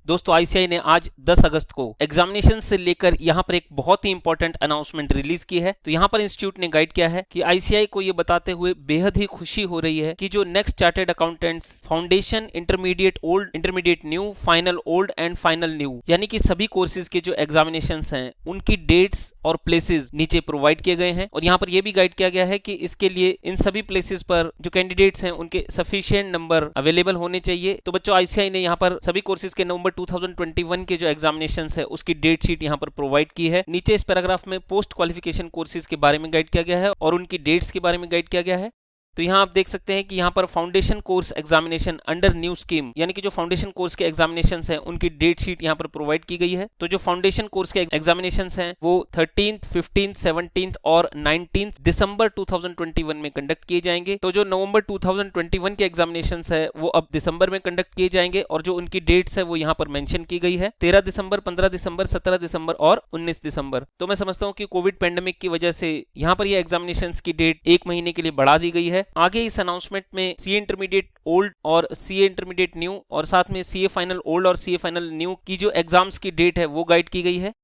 दोस्तों आईसीआई ने आज 10 अगस्त को एग्जामिनेशन से लेकर यहाँ पर एक बहुत ही इंपॉर्टेंट अनाउंसमेंट रिलीज की है। तो यहाँ पर इंस्टीट्यूट ने गाइड किया है कि आईसीआई को ये बताते हुए बेहद ही खुशी हो रही है कि जो next chartered accountants foundation, intermediate old, intermediate new, final old and final new यानी कि सभी कोर्सेज के जो एग्जामिनेशन हैं उनकी डेट्स और प्लेसेस नीचे प्रोवाइड किए गए हैं। और यहाँ पर यह भी गाइड किया गया है कि इसके लिए इन सभी प्लेसेस पर जो कैंडिडेट्स हैं उनके सफिशिएंट नंबर अवेलेबल होने चाहिए। तो बच्चों आईसीआई ने यहाँ पर सभी कोर्सेज के नवंबर 2021 के जो एग्जामिनेशंस है उसकी डेट शीट यहाँ पर प्रोवाइड की है। नीचे इस पैराग्राफ में पोस्ट क्वालिफिकेशन कोर्सेज के बारे में गाइड किया गया है और उनकी डेट्स के बारे में गाइड किया गया है। तो यहाँ आप देख सकते हैं कि यहाँ पर foundation course examination under new scheme यानी कि जो फाउंडेशन कोर्स के एग्जामिनेशंस हैं उनकी डेट शीट यहाँ पर प्रोवाइड की गई है। तो जो फाउंडेशन कोर्स के एग्जामिनेशंस हैं वो 13th, 15th, 17th और 19th दिसंबर 2021 में कंडक्ट किए जाएंगे। तो जो नवंबर 2021 के एग्जामिनेशंस है वो अब दिसंबर में कंडक्ट किए जाएंगे और जो उनकी डेट्स है वो यहाँ पर मेंशन की गई है 13 दिसंबर, 15 दिसंबर, 17 दिसंबर और 19 दिसंबर। तो मैं समझता हूँ कि कोविड पेंडेमिक की वजह से यहाँ पर ये एग्जामिनेशंस की डेट एक महीने के लिए बढ़ा दी गई है। आगे इस अनाउंसमेंट में सीए इंटरमीडिएट ओल्ड और सीए इंटरमीडिएट न्यू और साथ में सीए फाइनल ओल्ड और सीए फाइनल न्यू की जो एग्जाम्स की डेट है वो गाइड की गई है।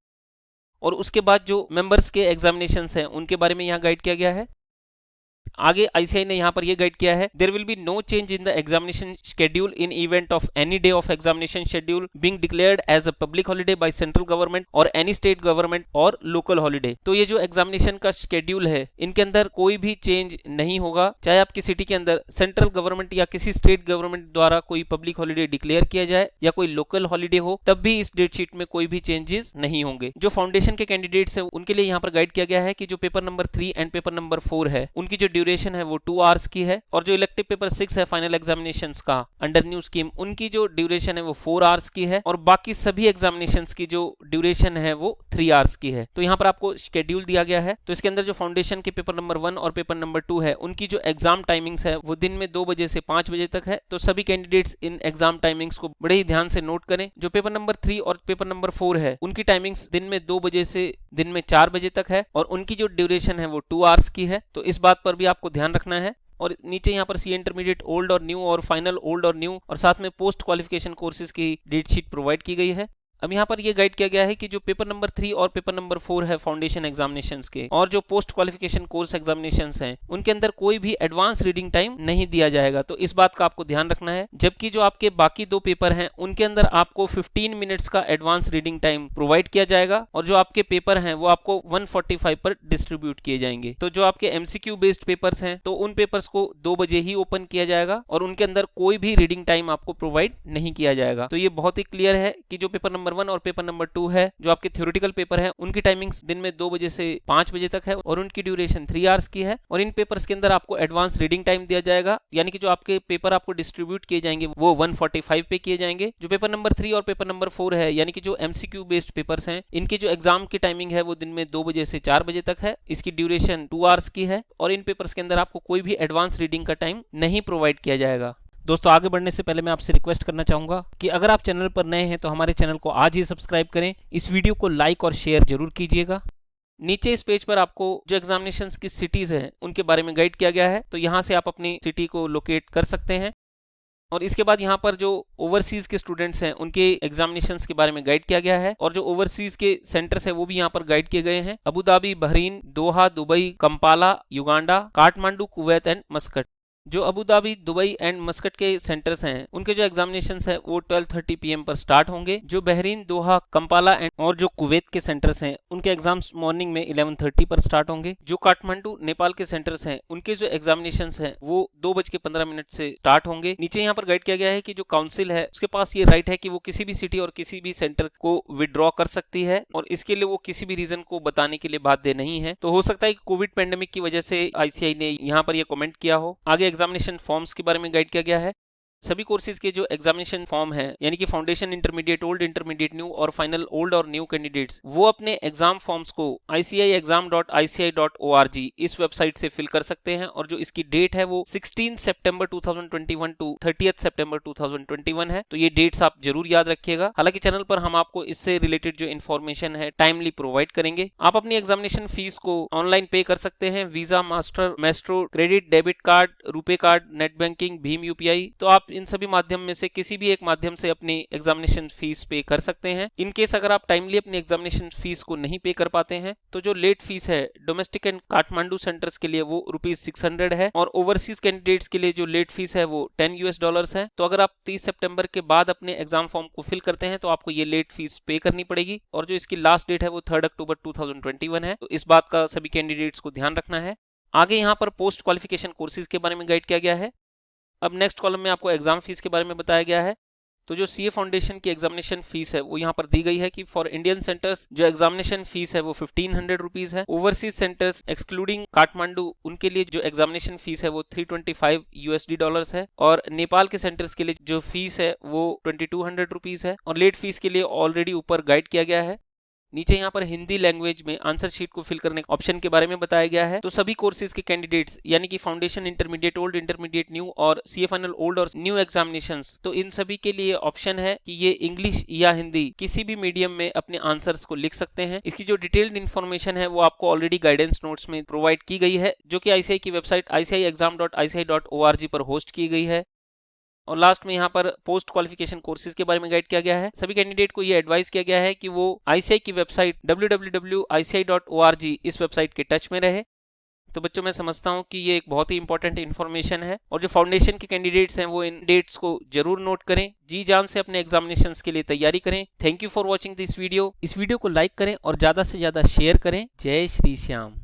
और उसके बाद जो मेंबर्स के एग्जामिनेशंस हैं उनके बारे में यहाँ गाइड किया गया है। आगे आईसीआई ने यहाँ पर यह गाइड किया है there will be no change in the examination schedule in event of any day of examination schedule being declared as a public holiday by central government और एनी स्टेट गवर्नमेंट और local holiday. तो ये जो examination का schedule है इनके अंदर कोई भी चेंज नहीं होगा, चाहे आपकी सिटी के अंदर सेंट्रल गवर्नमेंट या किसी स्टेट गवर्नमेंट द्वारा कोई पब्लिक हॉलिडे डिक्लेयर किया जाए या कोई लोकल हॉलिडे हो तब भी इस डेट शीट में कोई भी चेंजेस नहीं होंगे। जो फाउंडेशन के कैंडिडेट्स हैं उनके लिए यहाँ पर गाइड किया गया है कि जो paper number 3 and paper number 4 है उनकी जो ड्यूरेशन है वो 2 आवर्स की है और जो इलेक्टिव पेपर 6 है फाइनल एग्जामिनेशंस का अंडर न्यू स्कीम उनकी जो ड्यूरेशन है वो 4 आवर्स की है और बाकी सभी एग्जामिनेशंस की जो ड्यूरेशन है वो 3 आवर्स की है। तो यहाँ पर आपको शेड्यूल दिया गया है। तो इसके अंदर जो फाउंडेशन के पेपर नंबर 1 और पेपर नंबर 2 है उनकी जो एग्जाम टाइमिंग्स है वो दिन में 2 बजे से 5 बजे तक है। तो सभी कैंडिडेट्स इन एग्जाम टाइमिंग्स को बड़े ही ध्यान से नोट करें। जो पेपर नंबर 3 और पेपर नंबर 4 है उनकी टाइमिंग्स दिन में 2 बजे से दिन में 4 बजे तक है और उनकी जो ड्यूरेशन है वो 2 आवर्स की है। तो इस बात पर भी आपको ध्यान रखना है। और नीचे यहाँ पर सी इंटरमीडिएट ओल्ड और न्यू और फाइनल ओल्ड और न्यू और साथ में पोस्ट क्वालिफिकेशन कोर्सेज की डेट शीट प्रोवाइड की गई है। अब यहाँ पर यह गाइड किया गया है कि जो पेपर नंबर 3 और पेपर नंबर 4 है फाउंडेशन एग्जामिनेशंस के और जो पोस्ट क्वालिफिकेशन कोर्स एग्जामिनेशंस हैं उनके अंदर कोई भी एडवांस रीडिंग टाइम नहीं दिया जाएगा। तो इस बात का आपको ध्यान रखना है। जबकि जो आपके बाकी 2 पेपर हैं उनके अंदर आपको 15 मिनट्स का एडवांस रीडिंग टाइम प्रोवाइड किया जाएगा और जो आपके पेपर हैं वो आपको 1:45 पर डिस्ट्रीब्यूट किए जाएंगे। तो जो आपके एमसीक्यू बेस्ड पेपर्स हैं तो उन पेपर्स को 2 बजे ही ओपन किया जाएगा और उनके अंदर कोई भी रीडिंग टाइम आपको प्रोवाइड नहीं किया जाएगा। तो ये बहुत ही क्लियर है कि जो पेपर नंबर 1 और पेपर नंबर 2 है जो आपके थ्योरेटिकल पेपर है उनकी टाइमिंग्स दिन में 2 बजे से 5 बजे तक है और उनकी ड्यूरेशन 3 आवर्स की है और इन पेपर्स के अंदर आपको एडवांस रीडिंग टाइम दिया जाएगा यानी कि जो आपके पेपर आपको डिस्ट्रीब्यूट किए जाएंगे वो 1:45 पे किए जाएंगे। जो पेपर नंबर 3 और पेपर नंबर 4 है यानी कि जो एमसीक्यू बेस्ड पेपर्स हैं इनकी जो एग्जाम की टाइमिंग है वो दिन में 2 बजे से 4 बजे तक है। इसकी ड्यूरेशन 2 आवर्स की है और इन पेपर्स के अंदर आपको कोई भी एडवांस रीडिंग का टाइम नहीं प्रोवाइड किया जाएगा। दोस्तों आगे बढ़ने से पहले मैं आपसे रिक्वेस्ट करना चाहूंगा कि अगर आप चैनल पर नए हैं तो हमारे चैनल को आज ही सब्सक्राइब करें। इस वीडियो को लाइक और शेयर जरूर कीजिएगा। नीचे इस पेज पर आपको जो एग्जामिनेशंस की सिटीज हैं उनके बारे में गाइड किया गया है। तो यहाँ से आप अपनी सिटी को लोकेट कर सकते हैं और इसके बाद यहाँ पर जो ओवरसीज के स्टूडेंट्स हैं उनके एग्जामिनेशंस के बारे में गाइड किया गया है और जो ओवरसीज के सेंटर्स है वो भी यहाँ पर गाइड किए गए हैं। Abu Dhabi, Bahrain, Doha, Dubai, Kampala, Uganda, Kathmandu, Kuwait and Muscat. जो Abu Dhabi, Dubai and Muscat के सेंटर्स हैं उनके जो एग्जामिनेशंस है वो 12:30 PM पर स्टार्ट होंगे। जो बहरीन, दोहा, कंपाला एंड और जो कुवैत के सेंटर्स हैं उनके एग्जाम्स मॉर्निंग में 11:30 पर स्टार्ट होंगे। जो काठमांडू, नेपाल के सेंटर्स हैं उनके जो एग्जामिनेशंस हैं वो 2:15 से स्टार्ट होंगे। नीचे यहाँ पर गाइड किया गया है कि जो काउंसिल है उसके पास ये राइट है कि वो किसी भी सिटी और किसी भी सेंटर को विड्रॉ कर सकती है और इसके लिए वो किसी भी रीजन को बताने के लिए बाध्य नहीं है। तो हो सकता है कि कोविड पेंडेमिक की वजह से आईसीआई ने यहाँ पर यह कमेंट किया हो। आगे एग्जामिनेशन फॉर्म्स के बारे में गाइड किया गया है। सभी कोर्सेज के जो एग्जामिनेशन फॉर्म है यानी कि foundation, intermediate old, intermediate new और फाइनल ओल्ड और न्यू कैंडिडेट्स वो अपने एग्जाम फॉर्म्स को iciexam.ici.org इस वेबसाइट से फिल कर सकते हैं और जो इसकी डेट है वो 16 सितंबर 2021 टू 30 सितंबर 2021 है। तो ये डेट्स आप जरूर याद रखिएगा। हालांकि चैनल पर हम आपको इससे रिलेटेड जो इन्फॉर्मेशन है टाइमली प्रोवाइड करेंगे। आप अपनी एग्जामिनेशन फीस को ऑनलाइन पे कर सकते हैं visa, master, maestro, credit, debit card, RuPay card, net banking, Bhim UPI. तो आप इन सभी माध्यम में से किसी भी एक माध्यम से अपनी एग्जामिनेशन फीस पे कर सकते हैं। इन केस अगर आप टाइमली अपनी एग्जामिनेशन फीस को नहीं पे कर पाते हैं तो जो लेट फीस है डोमेस्टिक एंड काठमांडू सेंटर्स के लिए वो ₹600 है और ओवरसीज कैंडिडेट्स के लिए जो लेट फीस है वो $10 है। तो अगर आप 30 सितंबर के बाद अपने एग्जाम फॉर्म को फिल करते हैं तो आपको ये लेट फीस पे करनी पड़ेगी और जो इसकी लास्ट डेट है वो 3 अक्टूबर 2021 है। तो इस बात का सभी कैंडिडेट्स को ध्यान रखना है। आगे यहाँ पर पोस्ट क्वालिफिकेशन कोर्सेज के बारे में गाइड किया गया है। अब नेक्स्ट कॉलम में आपको एग्जाम फीस के बारे में बताया गया है। तो जो सीए फाउंडेशन की एग्जामिनेशन फीस है वो यहाँ पर दी गई है कि फॉर इंडियन सेंटर्स जो एग्जामिनेशन फीस है वो ₹1500 है। ओवरसीज सेंटर्स एक्सक्लूडिंग काठमांडू उनके लिए जो एग्जामिनेशन फीस है वो $325 है और नेपाल के सेंटर्स के लिए जो फीस है वो ₹2200 है और लेट फीस के लिए ऑलरेडी ऊपर गाइड किया गया है। नीचे यहाँ पर हिंदी लैंग्वेज में आंसर शीट को फिल करने ऑप्शन के बारे में बताया गया है। तो सभी कोर्सेज के कैंडिडेट्स यानी कि foundation, intermediate, old, intermediate, new और सीए फाइनल ओल्ड और न्यू एग्जामिनेशंस, तो इन सभी के लिए ऑप्शन है कि ये इंग्लिश या हिंदी किसी भी मीडियम में अपने आंसर्स को लिख सकते हैं। इसकी जो डिटेल्ड इन्फॉर्मेशन है वो आपको ऑलरेडी गाइडेंस नोट्स में प्रोवाइड की गई है जो कि आईसीआई की वेबसाइट iciexam.ici.org पर होस्ट की गई है। और लास्ट में यहाँ पर पोस्ट क्वालिफिकेशन कोर्सेज के बारे में गाइड किया गया है। सभी कैंडिडेट को ये एडवाइस किया गया है कि वो आईसीआई की वेबसाइट www.ici.org इस वेबसाइट के टच में रहे। तो बच्चों मैं समझता हूँ कि ये एक बहुत ही इंपॉर्टेंट इन्फॉर्मेशन है और जो फाउंडेशन के कैंडिडेट्स हैं वो इन डेट्स को जरूर नोट करें, जी जान से अपने एग्जामिनेशंस के लिए तैयारी करें। Thank you for watching this video. इस वीडियो को लाइक करें और ज़्यादा से ज़्यादा शेयर करें। जय श्री श्याम।